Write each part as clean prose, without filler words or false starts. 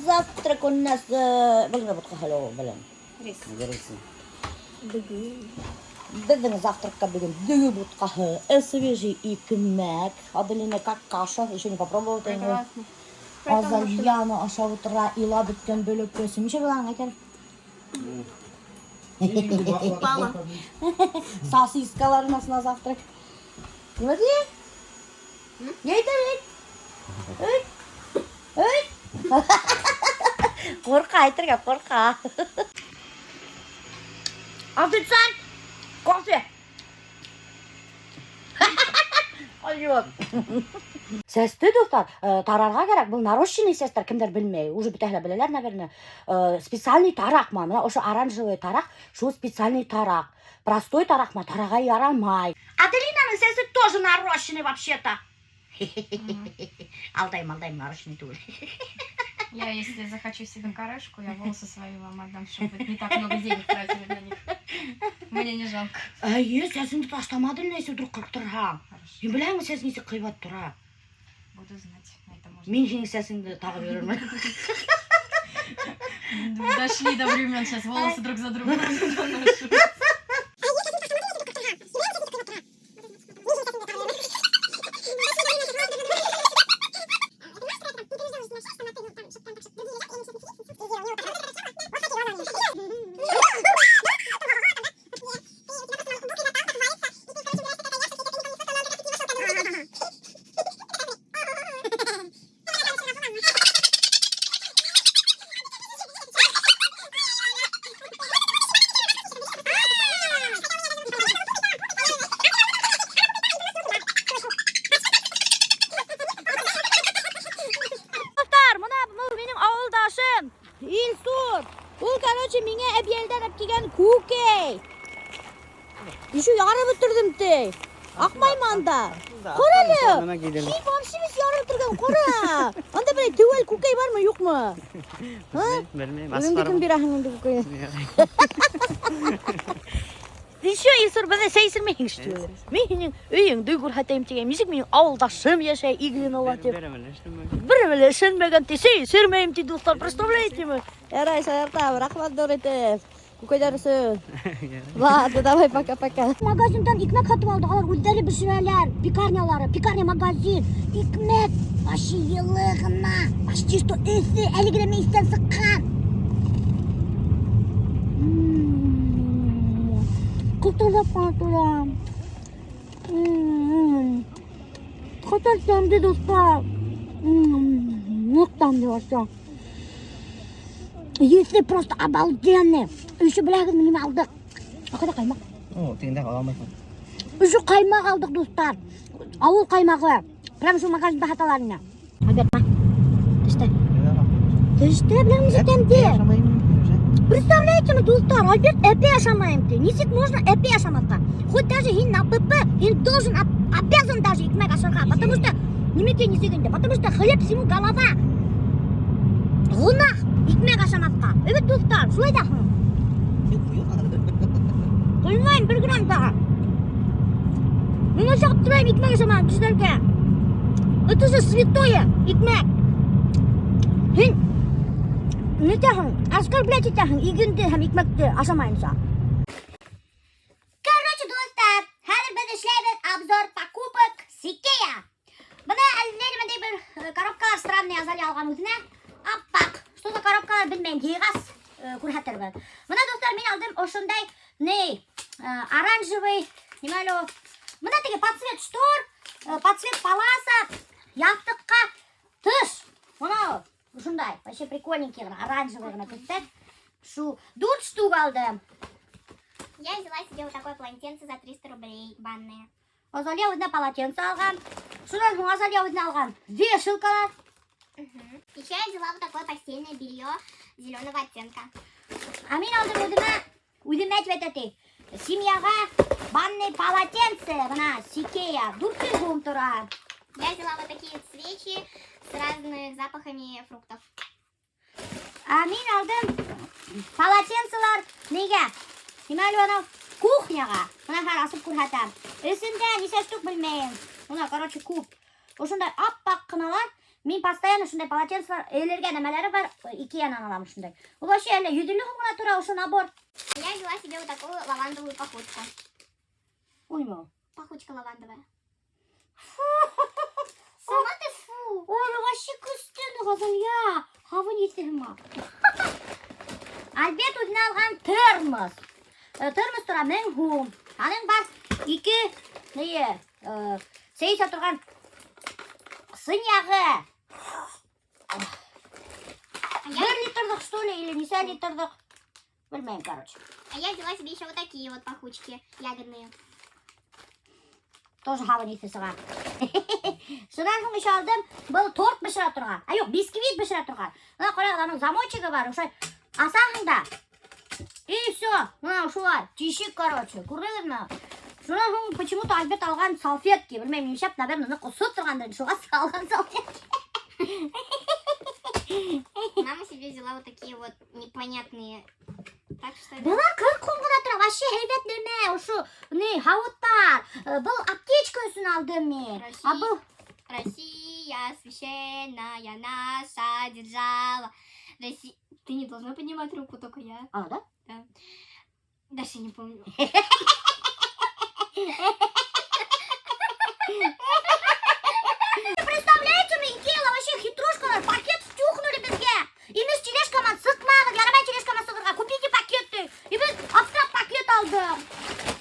завтрак у нас... Блин, вот хахало, блин. Рис. Біздің завтракка бүгін дөгі бұтқағы, свежий икмек. Аделина как каша, еще не попробовала. Прекрасно. Азальяна аша утра ила біткен бөлік көсім. Неше болаң екен? Упала. Сосискалар у нас на завтрак. Не води? Не айтар, Қорқа, айтырға, қорқа. Официант! Кофе! Айот! Сәсті, достар, тарарға керек, бұл нарощенный сәстер, кімдер білмей, уже бітәхлі білелер, наверное, специальный тарақ ма, мына ошы оранжевый тарақ, шу специальный тарақ, простой тарақ ма, тараға ярамай. Аделинаның сәсі тоже нарощенный вообще-то. Алдайм, нарощенный тоже. Я, если захочу себе корешку, я волосы свои вам отдам, чтобы не так много денег тратили на них. Мне не жалко. Сәсіңді таштамадың нәсі ұдыр қырық тұра. Мен біләңі сәсің есе қибат тұра. Буду знать, это можно. Мен жеңі сәсіңді тағы берірмін. Дошли до времен, сейчас волосы друг за другом доношу. İlsur, bu короче mine hep yerden hep gelgen kukey. Şu yarı bitirdim de. Akmayım anda. Koralı. Şey vamşimiz yarı bitirdim kora. Anda böyle tüvel kukey var mı yok mu? Bilmeyim. Bugün bir ahımında kukey. Şu İlsur bana seyirmeyin istiyor. Benim öyün duygur hatayım çekeyim. Müzik benim avuldaşım yaşay ilgilin ola diyor. Бір шынмеген тесей, сүрмейм ти достар, представляете мы? Ярай, саяртам, рахмат дөрете. Көкөйдөрсүн. Ладно, давай пока-пока. Магазиндан икмек сатып алды, алар өздері биширәләр, пекарня магазин. Икмек башы йылыгына, почти что өсі, әлігіне мейістен сыққан. Құтылап қатылам. Қатар сәмді достар. Ноқтан вообще. Если просто обалденный. Еще біләгіз неме алдық. Ақыда қаймақ. Тегінде қаламайсың. Еще қаймақ алдық, достар. Ауыл қаймағы. Прям шу магазинда хаталарына. Аберма. Тішті. Тішті, біләңіз етемде. Представляете мы, достар, Альберт эпе ашамайым ты. Несек можно эпе ашаматқа. Хоть даже хин на ПП, хин должен, обязан даже икмек ашарға. Потому что немеке не сегенде, потому что хлеб всему голова. Гунах икмек ашаматқа. Evet достар, шулай да. Қоймайым бір грамм да. Мен ашағып тұрайым икмек ашамайым кісілерге. Это же святое икмек. Хин не тяхын, оскорблять етяхын, игінді һәм икмекті ашамайымса. Короче, достар, хәзер біз эшләйбез обзор покупок с Икеа. Бұны әлдерімдей бір коробкалар странный азали алған өзіне. Аппақ. Что за коробкалар білмейм, кейғас көрхәттербін. Бұна, достар, мен алдым ошындай оранжевый, немәлі, бұна теге подсвет штор, подсвет паласа, яқтыққа тыш. Бұна ошындай, вообще прикольненький, оранжевый ғына көттек. Шу, дурт штук алдым. Я взяла себе вот такое полотенце за 300 рублей, банное. Азалия өзіне полотенце алған. Шудан соң Азалия өзіне алған вешалкалар. Еще я взяла вот такое постельное белье зеленого оттенка. А мен алдым өзіме әтвететі. Семьяға банный полотенце, мына Сикея, дуртпен жуым тұра. Я взяла вот такие свечи с разными запахами фруктов. А мен алдым полотенцелар неге? Немәлі оны кухняға. Мына қар асып көрхәтам. Үсінде неше штук білмейін. Мына, короче, куб. Ошындай аппақ қыналар. Мен постоянно шундай полотенце элерге немелери бар, Икеянан аламын шундай. Ул вообще эле 150 гана тура ошо набор. Я взяла себе вот такую лавандовую пахучку. Уйма. Пахучка лавандовая. Сама ты фу. Ой, ну вообще күстүн кызым я. Хавын етсем. Альберт өзүнө алган термос. Термос тура 1000 сум. Анын бар 2 нее сейсе турган сынягы. 1 литрдык что ли или нече литрдык? Билбейм, короче. А я взяла себе еще вот такие вот пахучки ягодные. Тоже хавын етсега. Шундан соң иши алдым, бул торт бышыра турган. А жок, бисквит бышыра турган. Мына карагыз, анын замочиги бар, ошо асаң да. И все, мына ушулар, тишик, короче, көрдүңүзбү? Шундан соң почему-то Альберт алган салфетки, билбейм, немишеп, наверное, кусуп турган, шуга салган салфетки. Мама себе взяла вот такие вот непонятные. Так что... Булар 40 сум гана тура, вообще хейбет неме, ушу, не, хавуттар. Бул аптечка үчүн алдым мен. А бул Россия священная наша держава. Россия... Ты не должна поднимать руку, только я. А, да? Да. Дальше не помню. Представляете, Минкела, вообще хитрушка, пакет втюхнули бізге. И мы с тележкамен сыкмадык, ярабай тележкамен сыдырға, купите пакетты. И біз абстракт пакет алдым.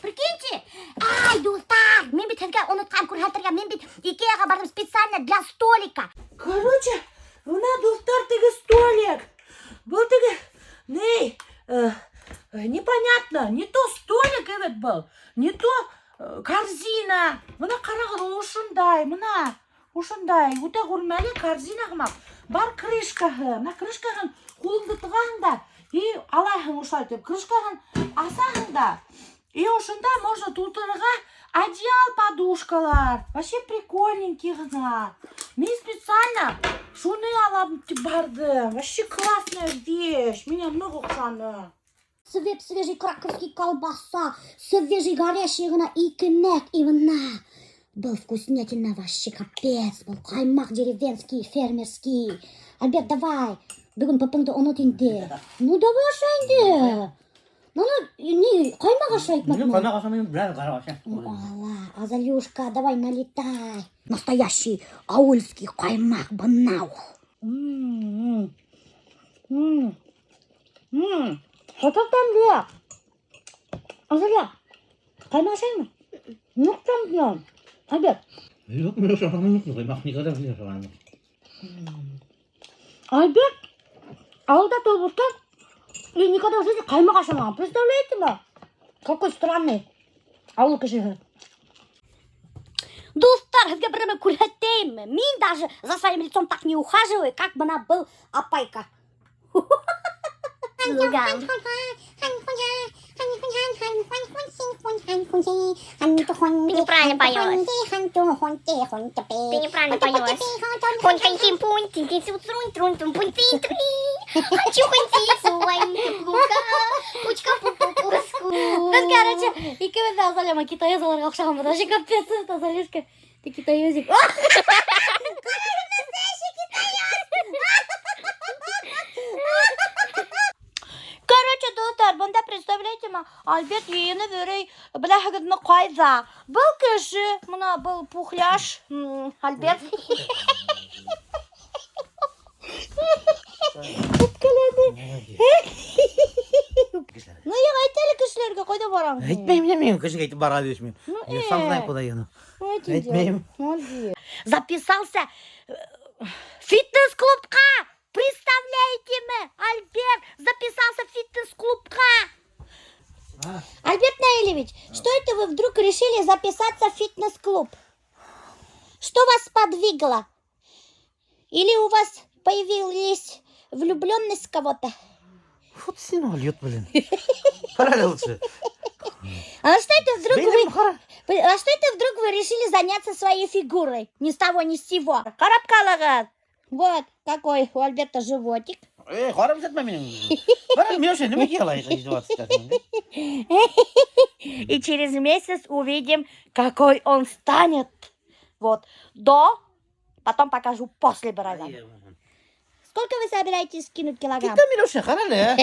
Прикиньте. Ай, достар, мен бит сізге ұнытқан көрсетірге, мен бит Икеяға бардым специально для столика. Короче, мына достар тиги столик. Бұл тиги, не, непонятно, не то столик evet бұл, не то корзина. Мына қарағыз, ушундай, мына, ушундай, өте көрмәлі корзина қымақ. Бар крышкаһы, мына крышкаһын қолыңды тығаң да, и алайһың ушай деп, крышкаһын асаһың да. И ушунда можно тутырыға одеял, подушкалар. Вообще прикольненький гына. Мен специально шуны алам бардым. Вообще классная вещь. Меня много укшаны. Свежий краковский колбаса, свежий горячий гына икмек и мына. Был вкуснятина вообще, капец. Был каймак деревенский, фермерский. Альберт, давай. Бүгін папаңды ұнытынды. Ну давай ашайынды. Ну, не, каймак ашайық Менің мақна. қана қасам біраз қарап ашам. Алла, Азалюшка, давай налетай. Настоящий аульский каймак банау. Хотел там бля. Азалия, каймак ашайын. Ну, там бля. Альберт. Yok mu? Şakanı yok mu? Bak ne kadar güzel şakanı. Альберт, ауылда туып и никогда в жизни каймак ашамаған. Представляете ма? Какой странный ауыл кіші. Достар, сізге біріме көрсетейін. Мен даже за своим лицом так не ухаживаю, как мына был апайка. Ты неправильно поешь. Ты неправильно поешь. Біз, короче, екеуміз де Азалияма китаязаларға ұқсаған вообще капец, Азалешка, ты китаязик. Короче, достар, бұнда представляете ма, Альберт ені верей, біләхігізімі қайза. Бұл кіші, мұна бұл пухляш, Альберт. Өткіледі. Ну, я айтелі кішілерге қойда барам. Etmeyeyim demeyeyim. Kışık etip bana düşmeyeyim. Ну, Я сам знаю куда еду. Etmeyeyim. Записался фитнес-клубка. Представляете мы, Альберт записался в фитнес-клубка. Альберт Наилевич, что это вы вдруг решили записаться в фитнес-клуб? Что вас сподвигло? Или у вас появились влюбленность в кого-то? Вот сильно льет, блин. Пора ли лучше? А что это вдруг Бейнем хара. А что это вдруг вы решили заняться своей фигурой? Ни с того, ни с сего. Карабкалагат. Вот какой у Альберта животик. Харам сетme benim. Bana Миша, не делай это издеваться. И через месяц увидим, какой он станет. Вот. До Потом покажу после борода. Сколько вы собираетесь скинуть килограмм? Kita Milusha, karena ya.